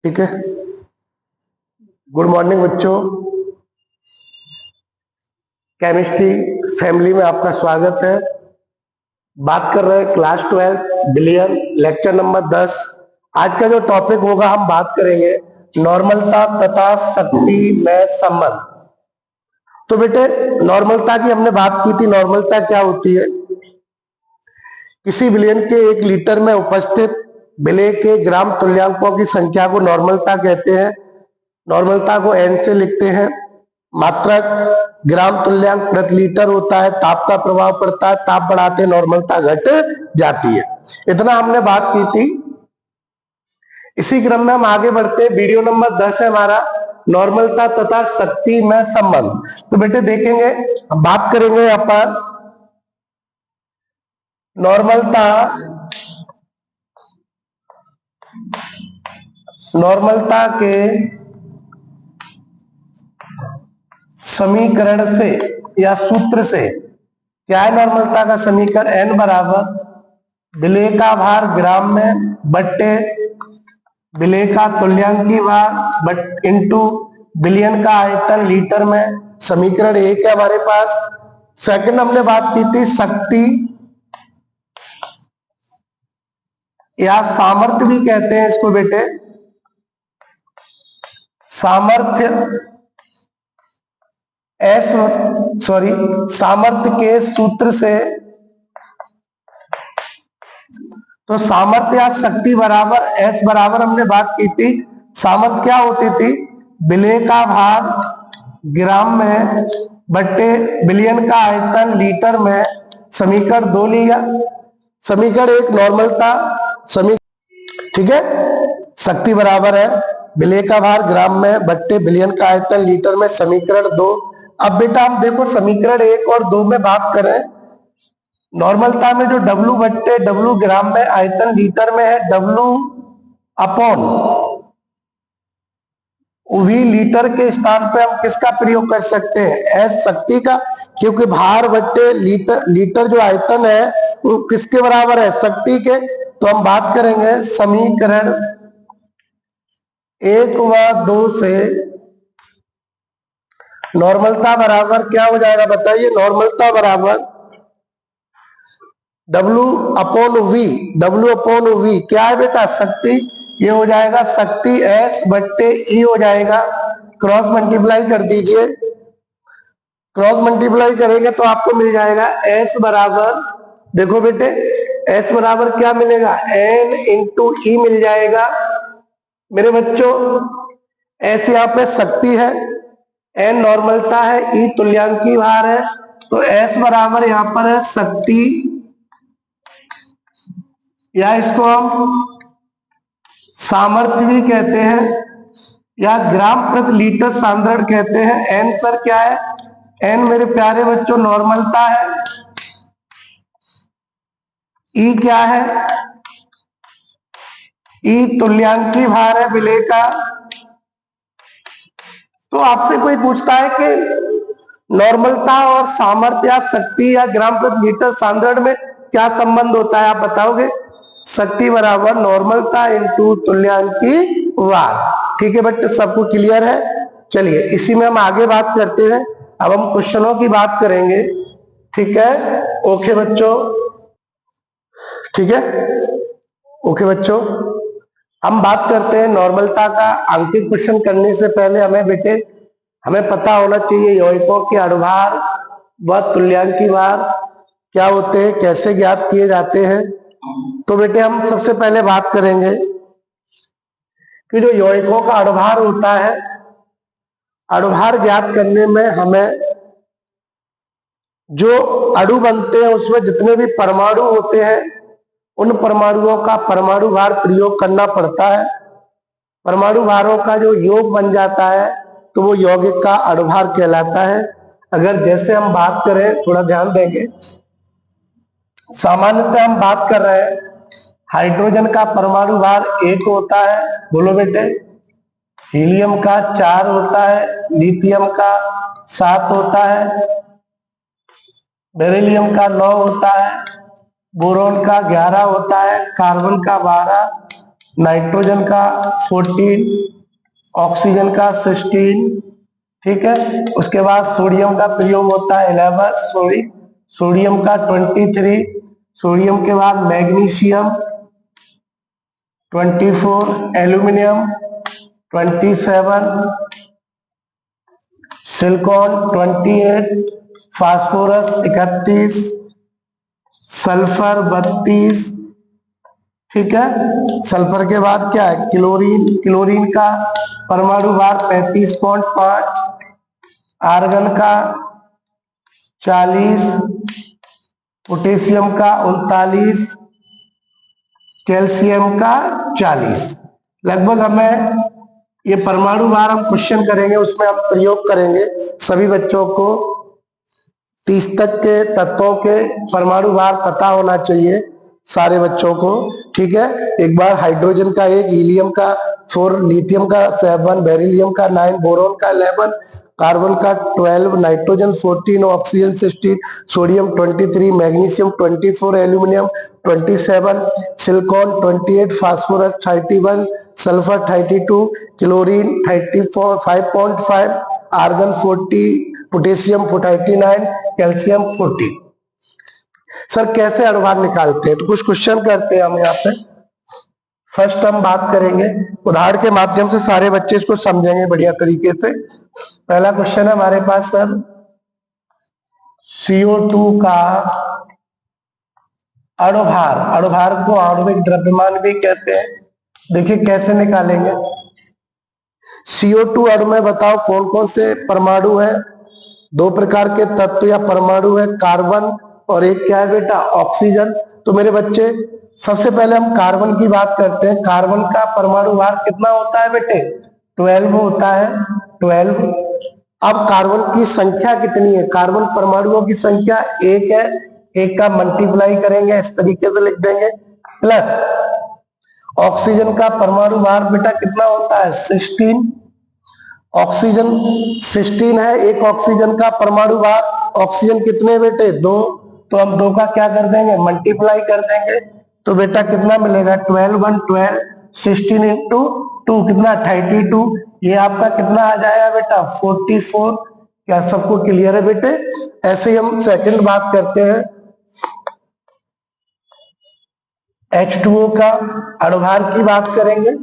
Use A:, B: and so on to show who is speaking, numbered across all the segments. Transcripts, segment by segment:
A: ठीक है। Good morning बच्चों, केमिस्ट्री फैमिली में आपका स्वागत है। बात कर रहे हैं क्लास 12 बिलियन, लेक्चर नंबर 10। आज का जो टॉपिक होगा हम बात करेंगे नॉर्मलता तथा शक्ति में संबंध। तो बेटे नॉर्मलता की हमने बात की थी। नॉर्मलता क्या होती है? किसी विलयन के 1 लीटर में उपस्थित विलय के ग्राम तुल्यांकों की संख्या को नॉर्मलता कहते हैं। नॉर्मलता को एन से लिखते हैं। मात्रक ग्राम तुल्यांक प्रति लीटर होता है। ताप का प्रभाव पड़ता है, ताप बढ़ाते नॉर्मलता घट जाती है। इतना हमने बात की थी। इसी क्रम में हम आगे बढ़ते हैं। वीडियो नंबर 10 है हमारा, नॉर्मलता तथा शक्ति में संबंध। तो बेटे देखेंगे, हम बात करेंगे यहाँ पर नॉर्मलता के समीकरण से या सूत्र से। क्या है नॉर्मलता का समीकरण? एन बराबर विलय का भार ग्राम में बट्टे विलय का तुल्यांकी भार बट इंटू विलयन का आयतन लीटर में। समीकरण 1 है हमारे पास। सेकंड हमने बात की थी शक्ति या सामर्थ्य भी कहते हैं इसको बेटे। सामर्थ्य सामर्थ्य के सूत्र से। तो सामर्थ्य या शक्ति बराबर एस बराबर हमने बात की थी। सामर्थ्य क्या होती थी? विलय का भार ग्राम में बट्टे विलयन का आयतन लीटर में। समीकरण 2 लिया। समीकरण 1 नॉर्मलता ठीक है। शक्ति बराबर है विलय का भार ग्राम में बट्टे विलयन का आयतन लीटर में। समीकरण 2। अब बेटा हम देखो समीकरण 1 और 2 में बात करें। नॉर्मलता में जो W बट्टे W ग्राम में आयतन लीटर में है, W अपॉन V लीटर के स्थान पे हम किसका प्रयोग कर सकते हैं? एस शक्ति का, क्योंकि भार बट्टे लीटर जो आयतन है वो किसके बराबर है? शक्ति के। तो हम बात करेंगे समीकरण 1 व 2 से नॉर्मलता बराबर क्या हो जाएगा बताइए? नॉर्मलता बराबर W upon V। W upon V क्या है बेटा? शक्ति। ये हो जाएगा शक्ति S बट्टे E हो जाएगा। क्रॉस मल्टीप्लाई कर दीजिए। क्रॉस मल्टीप्लाई करेंगे तो आपको मिल जाएगा S बराबर, देखो बेटे S बराबर क्या मिलेगा? N इंटू E मिल जाएगा मेरे बच्चों। S यहाँ पे शक्ति है, N नॉर्मलता है, E तुल्यांकी भार है। तो S बराबर यहाँ पर है शक्ति, या इसको हम सामर्थ्य भी कहते हैं या ग्राम प्रति लीटर सांद्रण कहते हैं। N सर क्या है? N मेरे प्यारे बच्चों नॉर्मलता है। E क्या है? E तुल्यांकी भार है विलय का। तो आपसे कोई पूछता है कि नॉर्मलता और सामर्थ्य या शक्ति या ग्राम प्रति लीटर सांद्रण में क्या संबंध होता है, आप बताओगे? शक्ति बराबर नॉर्मलता इंटू तुल्यांकी भार। ठीक है बट सबको क्लियर है? चलिए इसी में हम आगे बात करते हैं। अब हम क्वेश्चनों की बात करेंगे। ठीक है, ओके बच्चों, ठीक है, ओके बच्चों। हम बात करते हैं नॉर्मलता का। अंकित क्वेश्चन करने से पहले हमें पता होना चाहिए यौगिकों के अणुभार व तुल्यांकी भार क्या होते हैं, कैसे ज्ञात किए जाते हैं। तो बेटे हम सबसे पहले बात करेंगे कि जो यौगिकों का अणुभार होता है, अणुभार ज्ञात करने में हमें जो अणु बनते हैं उसमें जितने भी परमाणु होते हैं उन परमाणुओं का परमाणु भार प्रयोग करना पड़ता है। परमाणु भारों का जो योग बन जाता है तो वो यौगिक का अणुभार कहलाता है। अगर जैसे हम बात करें, थोड़ा ध्यान देंगे, सामान्यतः हम बात कर रहे हैं हाइड्रोजन का परमाणु भार 1 होता है, बोलो बेटे। हीलियम का 4 होता है, लिथियम का 7 होता है, बेरिलियम का 9 होता है, बोरोन का 11 होता है, कार्बन का 12, नाइट्रोजन का 14, ऑक्सीजन का 16, ठीक है। उसके बाद सोडियम का प्रयोग होता है 11, सोडियम का 23, सोडियम के बाद magnesium 24, aluminium 27, silicon 28, phosphorus 31, sulphur 32, ठीक है। सल्फर के बाद क्या है, क्लोरीन, क्लोरीन का परमाणु भार 35.5, आर्गन का 40, पोटेशियम का 39, कैल्शियम का 40। लगभग हमें ये परमाणु भार हम क्वेश्चन करेंगे, उसमें हम प्रयोग करेंगे। सभी बच्चों को 30 तक के तत्वों के परमाणु भार पता होना चाहिए, सारे बच्चों को, ठीक है। एक बार हाइड्रोजन का 1, हीलियम का 4, लिथियम का 7, बेरिलियम का 9, बोरॉन का 11, कार्बन का 12, nitrogen 14, oxygen 16, sodium 23, magnesium 24, aluminium 27, silicon 28, phosphorus 31, sulphur 32, chlorine 34 5.5, argon 40, potassium 49, calcium 40। Sir कैसे अणुभार निकालते हैं, तो कुछ क्वेश्चन करते हैं हम यहाँ पे। फर्स्ट हम बात करेंगे उदाहरण के माध्यम से, सारे बच्चे इसको समझेंगे बढ़िया तरीके से। पहला क्वेश्चन है हमारे पास सर, CO2 का अणुभार, अणुभार को आणविक द्रव्यमान भी कहते हैं। देखिए कैसे निकालेंगे। CO2 अणु में बताओ कौन कौन से परमाणु है, 2 प्रकार के तत्व या परमाणु है, कार्बन और एक क्या है बेटा, ऑक्सीजन। तो मेरे बच्चे सबसे पहले हम कार्बन की बात करते हैं। कार्बन का परमाणु भार कितना होता है बेटे, 12 होता है, 12। अब कार्बन की संख्या कितनी है, कार्बन परमाणुओं की संख्या 1 है, 1 का मल्टीप्लाई करेंगे, इस तरीके से लिख देंगे, प्लस ऑक्सीजन का परमाणु भार बेटा कितना होता है, 16। ऑक्सीजन 16 है, एक ऑक्सीजन का परमाणु भार, ऑक्सीजन कितने बेटे, 2, तो हम 2 का क्या कर देंगे, मल्टीप्लाई कर देंगे। तो बेटा कितना मिलेगा, 12 1 12, 16 इंटू 2 कितना 32, ये आपका कितना आ जाएगा बेटा 44। क्या सबको क्लियर है बेटे। ऐसे ही हम सेकंड बात करते हैं, H2O का अणुभार की बात करेंगे।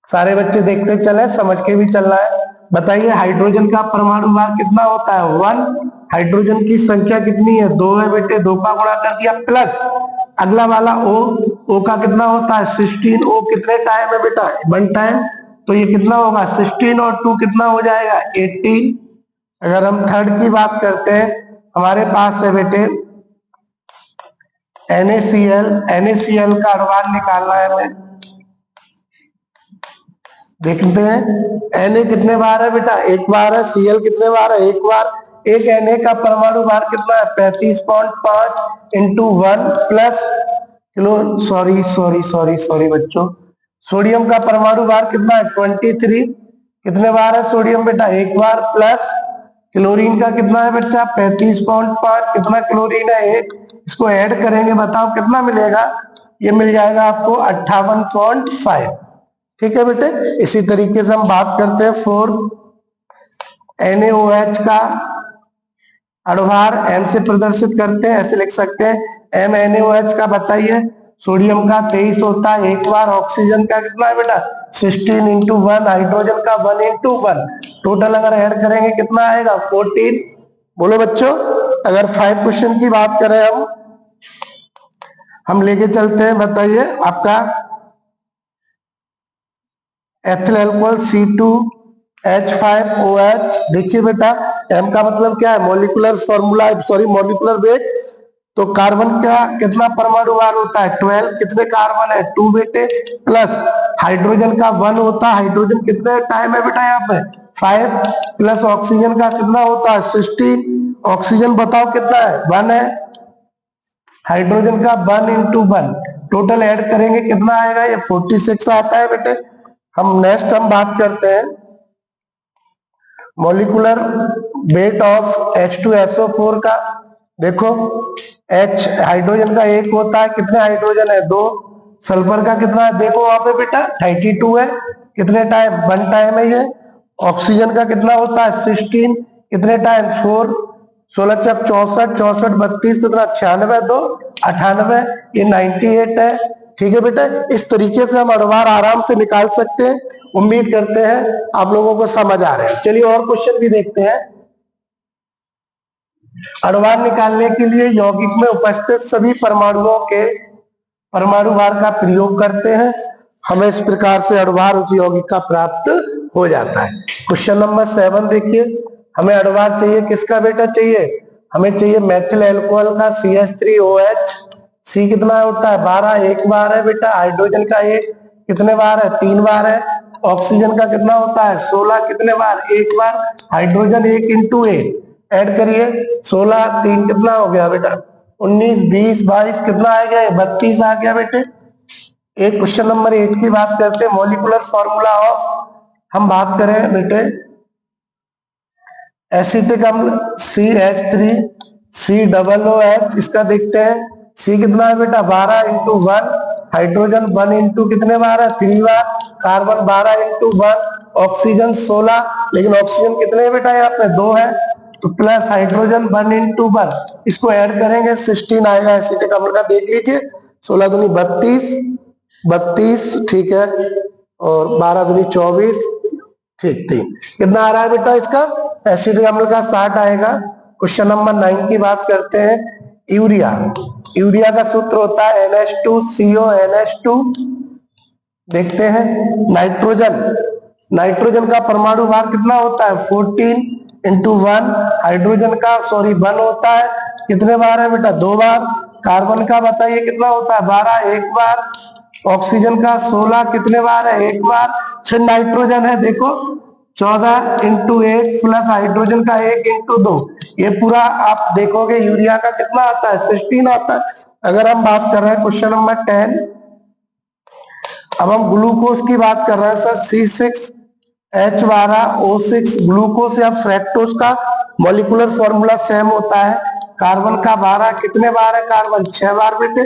A: सारे बच्चे देखते चले, समझ के भी चल रहा है। बताइए हाइड्रोजन का परमाणु भार कितना होता है, 1। हाइड्रोजन की संख्या कितनी है, 2 है बेटे, 2 का गुणा कर दिया, प्लस अगला वाला O का कितना होता है 16। O कितने टाइम है बेटा, 1 टाइम, तो ये कितना होगा 16 और 2 कितना हो जाएगा 18। अगर हम थर्ड की बात करते हैं, हमारे पास है बेटे NaCl का अणुभार निकालना है हमें। देखते हैं Na कितने बार है बेटा, 1 बार है, Cl कितने बार है, 1 बार। एक Na का परमाणु भार कितना है 35.5 इंटू 1 प्लस किलो, सॉरी बच्चों, सोडियम का परमाणु भार कितना है 23, कितने बार है सोडियम बेटा, 1 बार, प्लस क्लोरीन का कितना है बच्चा 35.5, कितना क्लोरीन है 1, इसको ऐड करेंगे, बताओ कितना मिलेगा, ये मिल जाएगा आपको 58.5, ठीक है बेटे। इसी तरीके से हम बात करते हैं 4 NaOH का अणुभार M से प्रदर्शित करते हैं, ऐसे लिख सकते हैं MnOH का, बताइए सोडियम का 23 होता है, 1 बार, ऑक्सीजन का कितना है बेटा 16 इंटू 1, हाइड्रोजन का 1 इंटू 1, टोटल अगर ऐड करेंगे कितना आएगा 14। बोलो बच्चों, अगर 5 क्वेश्चन की बात करें हम लेके चलते हैं, बताइए आपका एथिल अल्कोहल C2H5OH। देखिए बेटा M का मतलब क्या है, मॉलिक्यूलर फॉर्मूला, मॉलिक्यूलर वेट। तो कार्बन का कितना परमाणु भार होता है 12, कितने कार्बन है 2 बेटे, प्लस हाइड्रोजन का 1 होता है, हाइड्रोजन कितने टाइम है बेटा यहाँ पे 5, प्लस ऑक्सीजन का कितना होता है 16, ऑक्सीजन बताओ कितना है 1 है, हाइड्रोजन का 1 इंटू 1, टोटल ऐड करेंगे कितना आएगा, ये 46 आता है बेटे। नेक्स्ट हम बात करते हैं मॉलिक्यूलर वेट ऑफ H2SO4 का। देखो H हाइड्रोजन का 1 होता है, कितने हाइड्रोजन है 2, सल्फर का कितना है देखो वहां पे बेटा 32 है, कितने टाइम 1 टाइम है ये। ऑक्सीजन का कितना होता है 16, कितने टाइम 4, 16 चक 64, 64 32 कितना 96 2 98, ये 98 है। ठीक है बेटा, इस तरीके से हम अड़वार आराम से निकाल सकते हैं। उम्मीद करते हैं आप लोगों को समझ आ रहा है। चलिए और क्वेश्चन भी देखते हैं। अड़वार निकालने के लिए यौगिक में उपस्थित सभी परमाणुओं के परमाणु भार का प्रयोग करते हैं, हमें इस प्रकार से अड़वार उस यौगिक का प्राप्त हो जाता है। क्वेश्चन नंबर 7 देखिए, हमें अड़वार चाहिए किसका बेटा चाहिए, हमें चाहिए मेथिल एल्कोहल का CH3OH। सी कितना होता है 12, एक बार है बेटा। हाइड्रोजन का एक कितने बार है 3 बार है। ऑक्सीजन का कितना होता है 16, कितने बार एक बार। हाइड्रोजन 1 इंटू 1 ऐड करिए 16 3 कितना हो गया बेटा 19 20 22 कितना आ गया 32 आ गया बेटे। एक क्वेश्चन नंबर 8 की बात करते हैं, मॉलिक्यूलर फॉर्मूला ऑफ, हम बात करें बेटे एसिटिक अम्ल CH3COOH, इसका देखते हैं। सी कितना है बेटा 12 इंटू 1, हाइड्रोजन 1 इंटू कितने बार है 3 बार, कार्बन 12 इंटू 1, ऑक्सीजन 16, लेकिन ऑक्सीजन कितने है बेटा यहाँ पे 2 है, तो प्लस हाइड्रोजन 1 इंटू 1, इसको ऐड करेंगे 16 आएगा एसिटिक अम्ल का। देख लीजिए 16 दूनी 32, ठीक है, और 12 दूनी 24, ठीक 3, कितना आ रहा है बेटा इसका एसिटिक अम्ल का 60 आएगा। क्वेश्चन नंबर 9 की बात करते हैं, यूरिया। यूरिया का सूत्र होता है NH2CO NH2। देखते हैं नाइट्रोजन, नाइट्रोजन का परमाणु भार कितना होता है 14 इंटू 1, हाइड्रोजन का 1 होता है, कितने बार है बेटा 2 बार। कार्बन का बताइए कितना होता है 12, एक बार। ऑक्सीजन का 16 कितने बार है 1 बार। फिर नाइट्रोजन है देखो 14 इंटू 1 प्लस हाइड्रोजन का 1 इंटू 2, ये पूरा आप देखोगे यूरिया का कितना आता है 16 आता है। अगर हम बात कर रहे हैं क्वेश्चन नंबर 10, अब हम ग्लूकोज की बात कर रहे हैं सर, C6H12O6 ग्लूकोज या फ्रैक्टोज का मॉलिक्यूलर फॉर्मूला सेम होता है। कार्बन का 12 कितने बार है कार्बन 6 बार बेटे।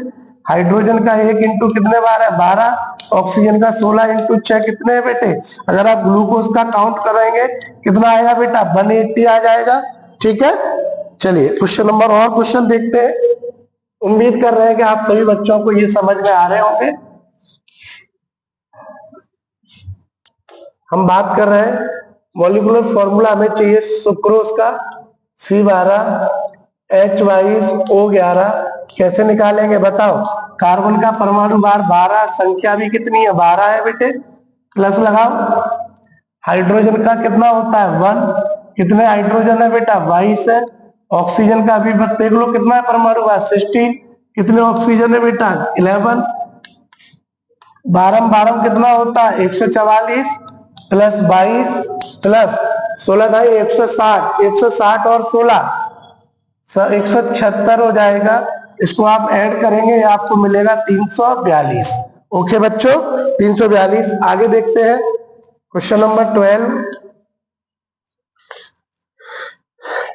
A: हाइड्रोजन का 1 इंटू कितने बार है 12, ऑक्सीजन का 16 इंटू 6 कितने है बेटे। अगर आप ग्लूकोज का काउंट करेंगे कितना आएगा बेटा 180 आ जाएगा। ठीक है, चलिए क्वेश्चन नंबर और क्वेश्चन देखते हैं। उम्मीद कर रहे हैं कि आप सभी बच्चों को ये समझ में आ रहे होंगे। हम बात कर रहे हैं मॉलिक्यूलर फॉर्मूला हमें चाहिए सुक्रोज का C12H22O11, कैसे निकालेंगे बताओ। कार्बन का परमाणु भार 12, संख्या भी कितनी है 12 है बेटे, प्लस लगाओ। हाइड्रोजन का कितना होता है 1, कितने हाइड्रोजन है बेटा 22 है। ऑक्सीजन का भी देख लो कितना है परमाणु भार 16, कितने ऑक्सीजन है बेटा 11। 12 12 कितना होता है 144 प्लस 22 प्लस 16 भाई 160, 160 और 16 176 हो जाएगा। इसको आप ऐड करेंगे आपको मिलेगा 342। ओके बच्चों 342। आगे देखते हैं क्वेश्चन नंबर 12।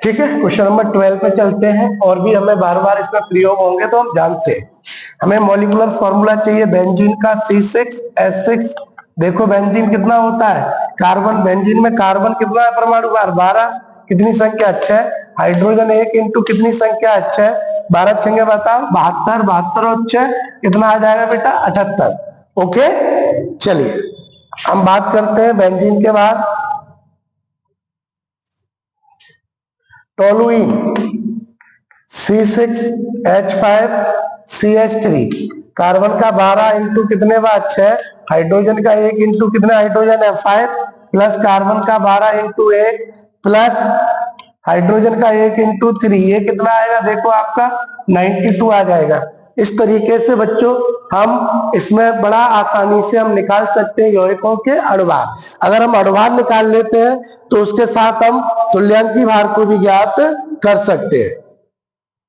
A: ठीक है, क्वेश्चन नंबर 12 पे चलते हैं, और भी हमें बार बार इसमें प्रयोग होंगे तो हम जानते हैं। हमें मॉलिक्यूलर फॉर्मूला चाहिए बेंजीन का C6H6। देखो बेंजीन कितना होता है कार्बन, बेंजीन में कार्बन कितना है परमाणु भार 12, कितनी संख्या 6। हाइड्रोजन 1 इंटू कितनी संख्या 6, 12 छंगे बताओ 72, 72 और 6 कितना आ जाएगा बेटा 78। ओके चलिए हम बात करते हैं बेंजीन के बाद टोलुइन C6H5CH3, कार्बन का 12 इंटू कितने बार 6, हाइड्रोजन का 1 इंटू कितने हाइड्रोजन है 5, प्लस कार्बन का 12 इंटू 1 प्लस हाइड्रोजन का 1 इंटू 3, ये कितना आएगा देखो आपका 92 आ जाएगा। इस तरीके से बच्चों हम इसमें बड़ा आसानी से हम निकाल सकते हैं यौगिकों के अणुभार। अगर हम अणुभार निकाल लेते हैं तो उसके साथ हम तुल्यांकी भार को भी ज्ञात कर सकते हैं।